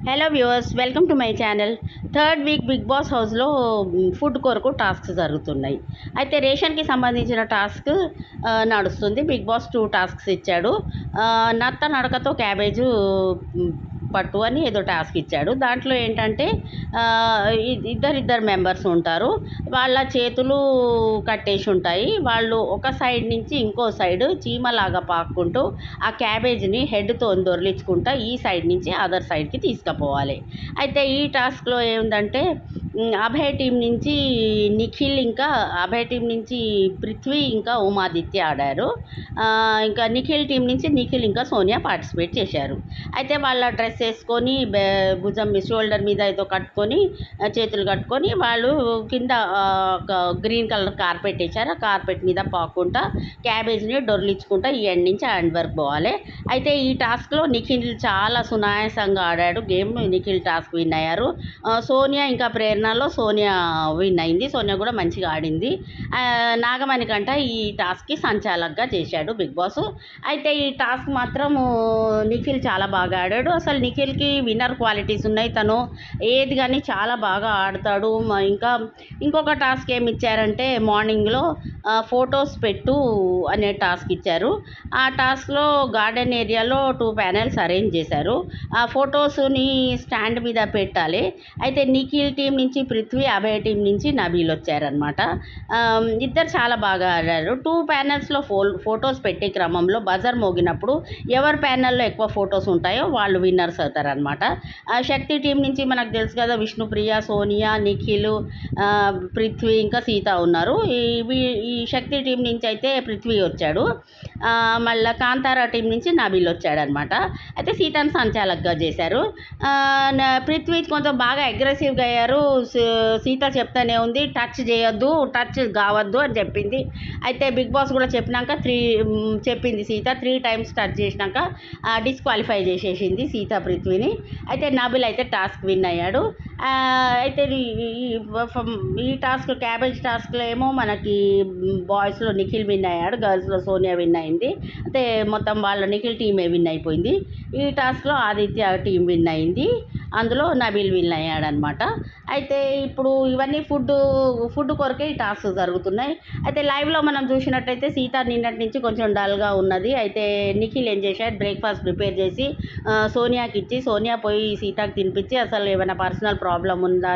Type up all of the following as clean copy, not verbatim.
Hello viewers, welcome to my channel. Third week Bigg Boss హౌస్లో food కొరకు tasks జరుగుతున్నాయి. అయితే రేషన్కి సంబంధించిన టాస్క్ నడుస్తుంది. బిగ్ బాస్ 2 టాస్క్స్ ఇచ్చాడు. నత్త నడకతో క్యాబేజు పట్టు అని ఏదో టాస్క్ ఇచ్చాడు. దాంట్లో ఏంటంటే ఇద్దరు మెంబర్స్ ఉంటారు. వాళ్ళ చేతులు కట్టేసి ఉంటాయి. వాళ్ళు ఒక సైడ్ నుంచి ఇంకో సైడ్ చీమలాగా పాక్కుంటూ ఆ క్యాబేజ్ని హెడ్తో దొర్లించుకుంటా ఈ సైడ్ నుంచి అదర్ సైడ్కి తీసుకుపోవాలి. అయితే ఈ టాస్క్లో ఏంటంటే అభయ్ టీం నుంచి నిఖిల్, ఇంకా అభయ్ టీం నుంచి పృథ్వీ ఇంకా ఉమాదిత్య ఆడారు. ఇంకా నిఖిల్ టీం నుంచి నిఖిల్ ఇంకా సోనియా పార్టిసిపేట్ చేశారు. అయితే వాళ్ళ డ్రెస్ వేసుకొని భుజం షోల్డర్ మీద ఏదో కట్టుకొని చేతులు కట్టుకొని వాళ్ళు కింద ఒక గ్రీన్ కలర్ కార్పెట్ వేశారు. ఆ కార్పెట్ మీద పాక్కుంటా క్యాబేజ్ని డొర్లించుకుంటా ఈ ఎండ్ నుంచి ఎండ్ వరకు పోవాలి. అయితే ఈ టాస్క్లో నిఖిల్ చాలా సునాయాసంగా ఆడాడు గేమ్. నిఖిల్ టాస్క్ విన్ అయ్యారు. సోనియా ఇంకా ప్రేరణలో సోనియా విన్ అయింది. సోనియా కూడా మంచిగా ఆడింది. నాగమణి కంట ఈ టాస్క్కి సంచాలకుగా చేశాడు బిగ్ బాస్. అయితే ఈ టాస్క్ మాత్రం నిఖిల్ చాలా బాగా ఆడాడు. అసలు నిఖిల్కి విన్నర్ క్వాలిటీస్ ఉన్నాయి. తను ఏది కానీ చాలా బాగా ఆడతాడు. ఇంకా ఇంకొక టాస్క్ ఏమి ఇచ్చారంటే మార్నింగ్లో ఫొటోస్ పెట్టు అనే టాస్క్ ఇచ్చారు. ఆ టాస్క్లో గార్డెన్ ఏరియాలో 2 ప్యానెల్స్ అరేంజ్ చేశారు. ఆ ఫొటోస్ని స్టాండ్ మీద పెట్టాలి. అయితే నిఖిల్ టీం నుంచి పృథ్వీ, అభయ్ టీం నుంచి నబీల్ వచ్చారనమాట. ఇద్దరు చాలా బాగా ఆడారు. 2 ప్యానెల్స్లో ఫొటోస్ పెట్టే క్రమంలో బజర్ మోగినప్పుడు ఎవరి ప్యానెల్లో ఎక్కువ ఫొటోస్ ఉంటాయో వాళ్ళు విన్నర్స్ అవుతారనమాట. శక్తి టీం నుంచి మనకు తెలుసు కదా, విష్ణుప్రియ, సోనియా, నిఖిల్, పృథ్వీ ఇంకా సీత ఉన్నారు. ఈ శక్తి టీం నుంచి అయితే పృథ్వీ వచ్చాడు. మళ్ళీ కాంతారా టీం నుంచి నబీల్ వచ్చాడనమాట. అయితే సీతను సంచాలకుగా చేశారు. పృథ్వీ కొంచెం బాగా అగ్రెసివ్గా అయ్యారు. సీత చెప్తానే ఉంది టచ్ చేయొద్దు, టచ్ కావద్దు అని చెప్పింది. అయితే బిగ్ బాస్ కూడా చెప్పినాక చెప్పింది సీత 3 టైమ్స్ టచ్ చేసినాక డిస్క్వాలిఫై చేసేసింది సీత పృథ్వీని. అయితే నబిల్ అయితే టాస్క్ విన్ అయ్యాడు. అయితే ఈ టాస్క్ క్యాబేజ్ టాస్క్లో ఏమో మనకి బాయ్స్లో నిఖిల్ విన్ అయ్యాడు, గర్ల్స్లో సోనియా విన్ అయింది. అయితే మొత్తం వాళ్ళ నిఖిల్ టీమే విన్ అయిపోయింది. ఈ టాస్క్లో ఆదిత్య టీం విన్ అయింది. అందులో నబీల్ విన్ అయ్యాడనమాట. అయితే ఇప్పుడు ఇవన్నీ ఫుడ్ కొరకే ఈ టాస్క్ జరుగుతున్నాయి. అయితే లైవ్లో మనం చూసినట్టయితే సీత నిన్నటి నుంచి కొంచెం డల్గా ఉన్నది. అయితే నిఖిల్ ఏం చేశాడు, బ్రేక్ఫాస్ట్ ప్రిపేర్ చేసి సోనియాకి ఇచ్చి, సోనియా పోయి సీతకి తినిపించి అసలు ఏమైనా పర్సనల్ ప్రాబ్లం ఉందా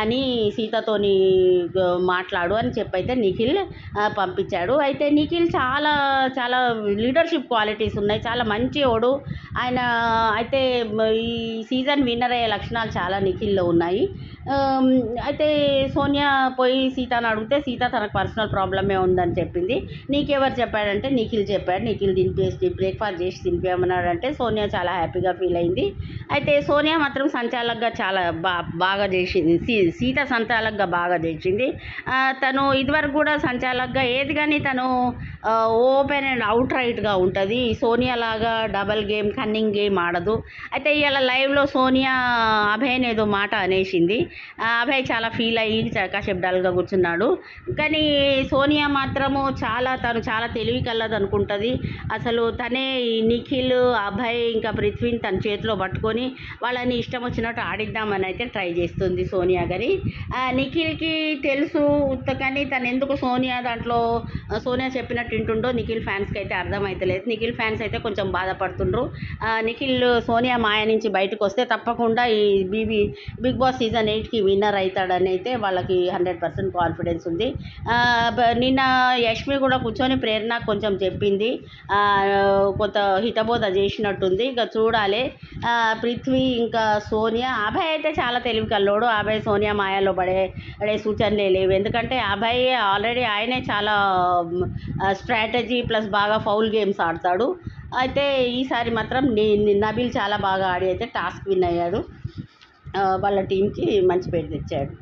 అని సీతతోని మాట్లాడు అని చెప్పైతే నిఖిల్ పంపించాడు. అయితే నిఖిల్ చాలా చాలా లీడర్షిప్ క్వాలిటీస్ ఉన్నాయి, చాలా మంచివాడు ఆయన. అయితే ఈ సీజన్ విన్నర్ అయ్యే లక్షణాలు చాలా నిఖిల్లో ఉన్నాయి. అయితే సోనియా పోయి సీతను అడిగితే సీత తనకు పర్సనల్ ప్రాబ్లమే ఉందని చెప్పింది. నీకెవరు చెప్పాడంటే నిఖిల్ చెప్పాడు. నిఖిల్ తినిపేసి బ్రేక్ఫాస్ట్ చేసి తినిపించమన్నాడంటే సోనియా చాలా హ్యాపీగా ఫీల్ అయింది. అయితే సోనియా మాత్రం సంచాలకుగా చాలా బాగా చేసింది. సీత సంచాలకుగా బాగా చేసింది. తను ఇదివరకు కూడా సంచాలకుగా ఏది కానీ తను ఓపెన్ అండ్ అవుట్ రైట్గా ఉంటుంది. సోనియా లాగా డబల్ గేమ్, కన్నింగ్ గేమ్ ఆడదు. అయితే ఇవాళ లైవ్లో సోనియా అభయ్ని ఏదో మాట అనేసింది. అభయ్ చాలా ఫీల్ అయ్యి కాసేపు డల్గా కూర్చున్నాడు. కానీ సోనియా మాత్రము తను చాలా తెలివి కలదు అనుకుంటుంది. అసలు తనే నిఖిల్, అభయ్ ఇంకా పృథ్వీని తన చేతిలో పట్టుకొని వాళ్ళని ఇష్టం వచ్చినట్టు ఆడిద్దామని అయితే ట్రై చేస్తుంది సోనియా గారి. నిఖిల్కి తెలుసు కానీ తను ఎందుకు సోనియా చెప్పినట్టు వింటుండో నిఖిల్ ఫ్యాన్స్కి అయితే అర్థమవుతలేదు. నిఖిల్ ఫ్యాన్స్ అయితే కొంచెం బాధపడుతుండ్రు. నిఖిల్ సోనియా మాయ నుంచి బయటకు వస్తే తప్పకుండా ఈ బిగ్ బాస్ సీజన్ 8కి విన్నర్ అవుతాడని అయితే వాళ్ళకి 100% కాన్ఫిడెన్స్ ఉంది. నిన్న యష్మి కూడా కూర్చొని ప్రేరణ కొంచెం చెప్పింది, కొంత హితబోధ చేసినట్టుంది. ఇక చూడాలి. పృథ్వీ ఇంకా సోనియా, అభయ్ అయితే చాలా తెలివి కల్లోడు. అభయ్ సోనియా మాయాలో పడే సూచనలే లేవు. ఎందుకంటే అభయ్ ఆల్రెడీ ఆయనే చాలా స్ట్రాటజీ ప్లస్ బాగా ఫౌల్ గేమ్స్ ఆడతాడు. అయితే ఈసారి మాత్రం నబీల్ చాలా బాగా ఆడి అయితే టాస్క్ విన్ అయ్యాడు. వాళ్ళ టీంకి మంచి పేరు తెచ్చాడు.